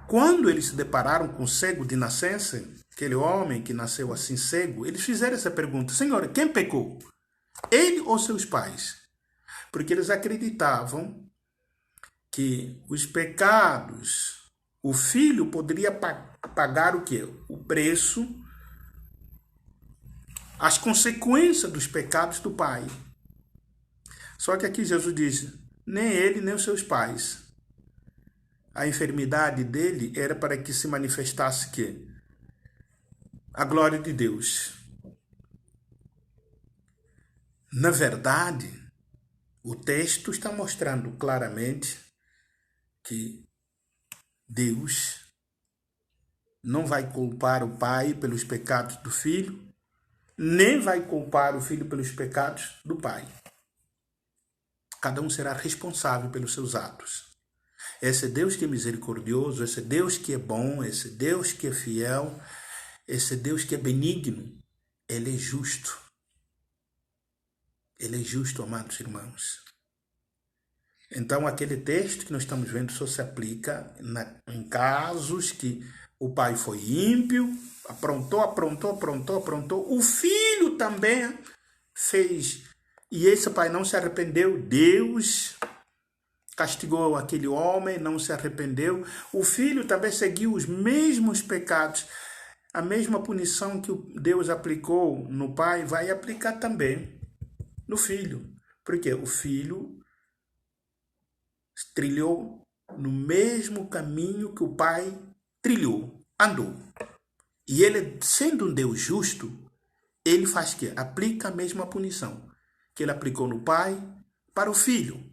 Quando eles se depararam com o cego de nascença, aquele homem que nasceu assim cego, eles fizeram essa pergunta: Senhor, quem pecou? Ele ou seus pais? Porque eles acreditavam que os pecados, o filho poderia pagar o quê? O preço, as consequências dos pecados do pai. Só que aqui Jesus diz: nem ele, nem os seus pais. A enfermidade dele era para que se manifestasse que a glória de Deus. Na verdade, o texto está mostrando claramente que Deus não vai culpar o pai pelos pecados do filho, nem vai culpar o filho pelos pecados do pai. Cada um será responsável pelos seus atos. Esse Deus que é misericordioso, esse Deus que é bom, esse Deus que é fiel, esse Deus que é benigno, ele é justo. Ele é justo, amados irmãos. Então, aquele texto que nós estamos vendo só se aplica em casos que o pai foi ímpio, aprontou. O filho também fez. E esse pai não se arrependeu. Deus castigou aquele homem, não se arrependeu. O filho também seguiu os mesmos pecados. A mesma punição que Deus aplicou no pai vai aplicar também no filho. Porque o filho trilhou no mesmo caminho que o pai trilhou, andou. E ele, sendo um Deus justo, ele faz o quê? Aplica a mesma punição que ele aplicou no pai para o filho.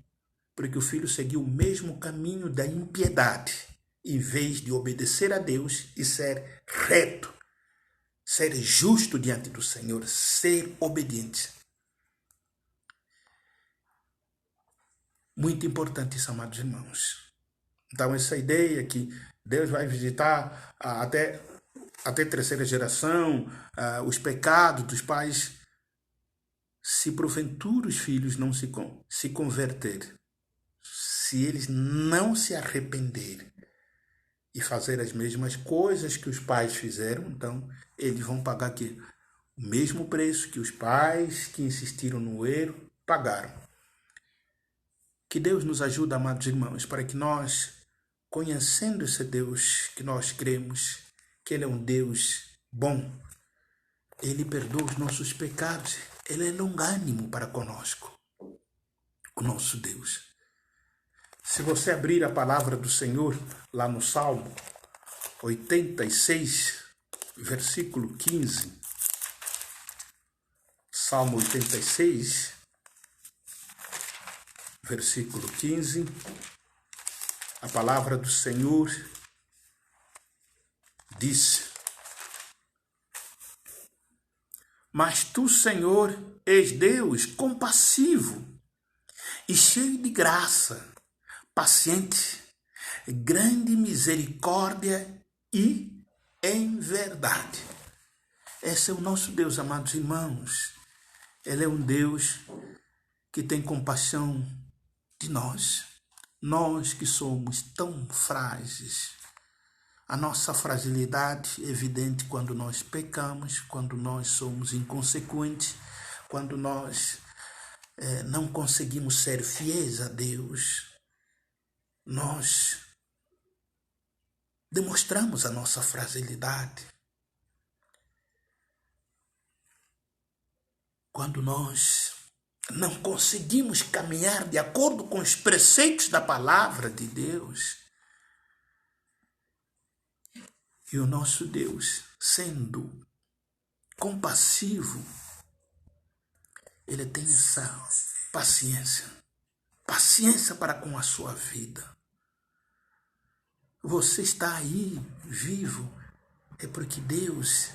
Porque o filho seguiu o mesmo caminho da impiedade, em vez de obedecer a Deus e ser reto, ser justo diante do Senhor, ser obediente. Muito importante isso, amados irmãos. Então, essa ideia que Deus vai visitar até até terceira geração, os pecados dos pais, se porventura os filhos não se converterem, se eles não se arrependerem e fazer as mesmas coisas que os pais fizeram, então eles vão pagar aqui o mesmo preço que os pais que insistiram no erro pagaram. Que Deus nos ajude, amados irmãos, para que nós, conhecendo esse Deus que nós cremos, que Ele é um Deus bom, Ele perdoa os nossos pecados, Ele é longânimo para conosco, o nosso Deus. Se você abrir a palavra do Senhor lá no Salmo 86, versículo 15, Salmo 86, versículo 15, a palavra do Senhor diz: Mas tu, Senhor, és Deus compassivo e cheio de graça, paciente, grande misericórdia e em verdade. Esse é o nosso Deus, amados irmãos. Ele é um Deus que tem compaixão de nós. Nós que somos tão frágeis. A nossa fragilidade é evidente quando nós pecamos, quando nós somos inconsequentes, quando nós não conseguimos ser fiéis a Deus. Nós demonstramos a nossa fragilidade. Quando nós não conseguimos caminhar de acordo com os preceitos da palavra de Deus. E o nosso Deus, sendo compassivo, Ele tem essa paciência para com a sua vida. Você está aí vivo, é porque Deus,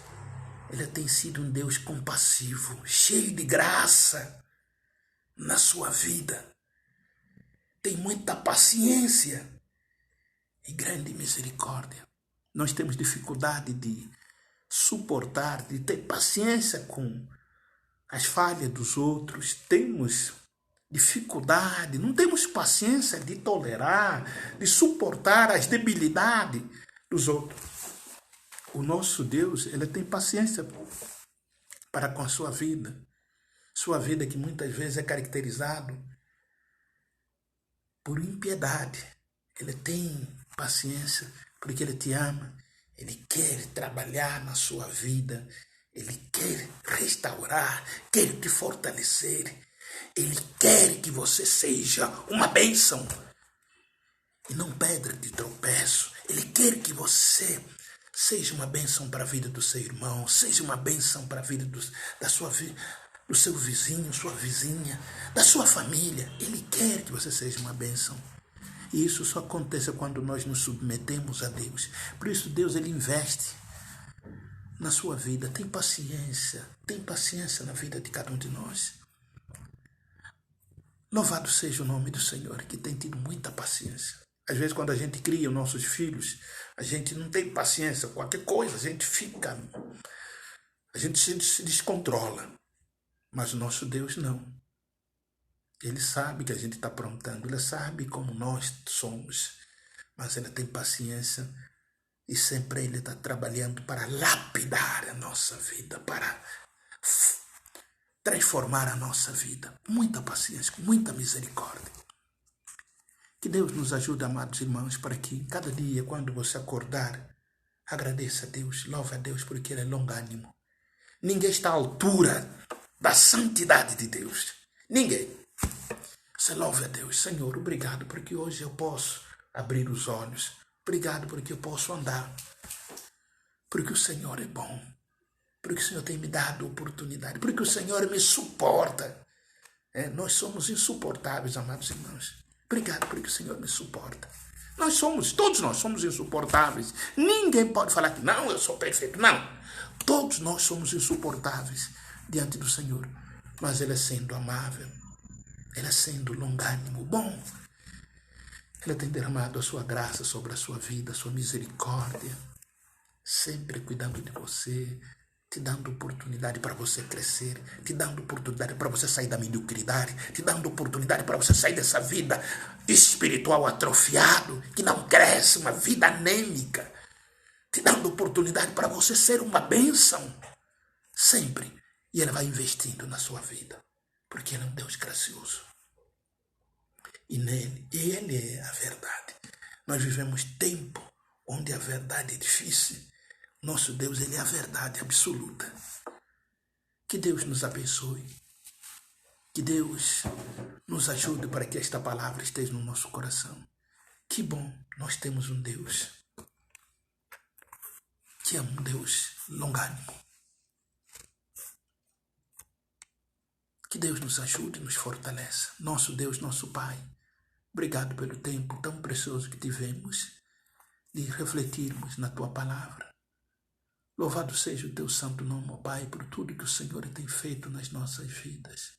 Ele tem sido um Deus compassivo, cheio de graça na sua vida. Tem muita paciência e grande misericórdia. Nós temos dificuldade de suportar, de ter paciência com as falhas dos outros. Temos dificuldade, não temos paciência de tolerar, de suportar as debilidades dos outros. O nosso Deus, Ele tem paciência para com a sua vida. Sua vida que muitas vezes é caracterizado por impiedade. Ele tem paciência porque Ele te ama. Ele quer trabalhar na sua vida. Ele quer restaurar, quer te fortalecer. Ele quer que você seja uma bênção e não pedra de tropeço. Ele quer que você seja uma bênção para a vida do seu irmão, seja uma bênção para a vida do seu vizinho, sua vizinha, da sua família. Ele quer que você seja uma bênção. E isso só acontece quando nós nos submetemos a Deus. Por isso Deus, Ele investe na sua vida. Tem paciência na vida de cada um de nós. Louvado seja o nome do Senhor, que tem tido muita paciência. Às vezes, quando a gente cria os nossos filhos, a gente não tem paciência. Qualquer coisa, a gente se descontrola. Mas o nosso Deus não. Ele sabe que a gente está aprontando, Ele sabe como nós somos. Mas Ele tem paciência e sempre Ele está trabalhando para lapidar a nossa vida, para transformar a nossa vida. Muita paciência, muita misericórdia. Que Deus nos ajude, amados irmãos, para que cada dia, quando você acordar, agradeça a Deus, louve a Deus, porque Ele é longânimo. Ninguém está à altura da santidade de Deus. Ninguém. Você louve a Deus. Senhor, obrigado porque hoje eu posso abrir os olhos. Obrigado porque eu posso andar. Porque o Senhor é bom. Porque o Senhor tem me dado oportunidade. Porque o Senhor me suporta. Nós somos insuportáveis, amados irmãos. Obrigado porque o Senhor me suporta. Todos nós somos insuportáveis. Ninguém pode falar que não, eu sou perfeito. Não. Todos nós somos insuportáveis diante do Senhor. Mas Ele é sendo amável. Ele é sendo longânimo, bom. Ele tem derramado a sua graça sobre a sua vida, a sua misericórdia. sempre cuidando de você, te dando oportunidade para você crescer, te dando oportunidade para você sair da mediocridade, te dando oportunidade para você sair dessa vida espiritual atrofiado, que não cresce, uma vida anêmica, te dando oportunidade para você ser uma bênção, sempre. E Ele vai investindo na sua vida, porque Ele é um Deus gracioso. E Ele é a verdade. Nós vivemos tempo onde a verdade é difícil. Nosso Deus, Ele é a verdade absoluta. Que Deus nos abençoe. Que Deus nos ajude para que esta palavra esteja no nosso coração. Que bom, nós temos um Deus que é um Deus longânimo. Que Deus nos ajude e nos fortaleça. Nosso Deus, nosso Pai, obrigado pelo tempo tão precioso que tivemos de refletirmos na Tua palavra. Louvado seja o Teu santo nome, ó Pai, por tudo que o Senhor tem feito nas nossas vidas.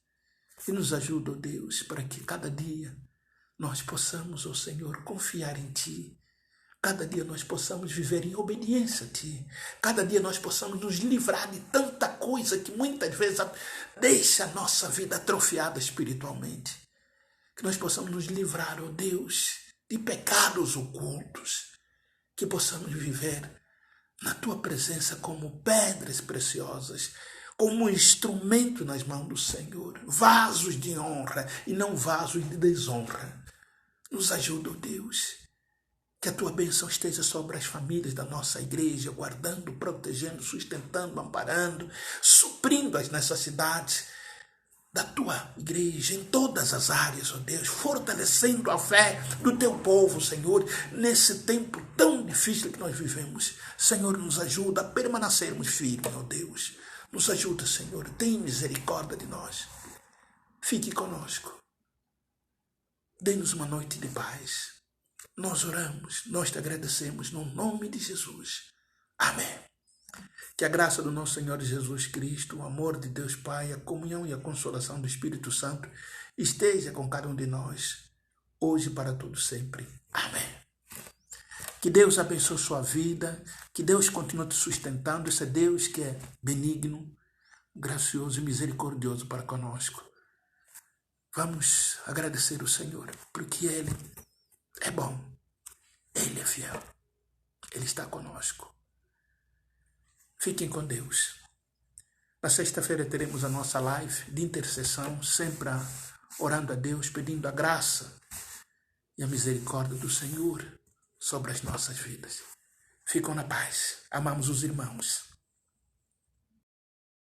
E nos ajuda, ó Deus, para que cada dia nós possamos, ó Senhor, confiar em Ti. Cada dia nós possamos viver em obediência a Ti. Cada dia nós possamos nos livrar de tanta coisa que muitas vezes deixa a nossa vida atrofiada espiritualmente. Que nós possamos nos livrar, ó Deus, de pecados ocultos. Que possamos viver na Tua presença como pedras preciosas, como instrumento nas mãos do Senhor, vasos de honra e não vasos de desonra. Nos ajuda, ó Deus, que a Tua bênção esteja sobre as famílias da nossa igreja, guardando, protegendo, sustentando, amparando, suprindo as necessidades da Tua igreja em todas as áreas, ó Deus, fortalecendo a fé do Teu povo, Senhor, nesse tempo tão difícil que nós vivemos. Senhor, nos ajuda a permanecermos firmes, ó Deus. Nos ajuda, Senhor, tem misericórdia de nós. Fique conosco. Dê-nos uma noite de paz. Nós oramos, nós te agradecemos no nome de Jesus. Amém. Que a graça do nosso Senhor Jesus Cristo, o amor de Deus Pai, a comunhão e a consolação do Espírito Santo esteja com cada um de nós, hoje e para todo sempre. Amém. Que Deus abençoe sua vida, que Deus continue te sustentando. Esse é Deus que é benigno, gracioso e misericordioso para conosco. Vamos agradecer o Senhor, porque Ele é bom, Ele é fiel, Ele está conosco. Fiquem com Deus. Na sexta-feira teremos a nossa live de intercessão, sempre orando a Deus, pedindo a graça e a misericórdia do Senhor sobre as nossas vidas. Ficam na paz. Amamos os irmãos.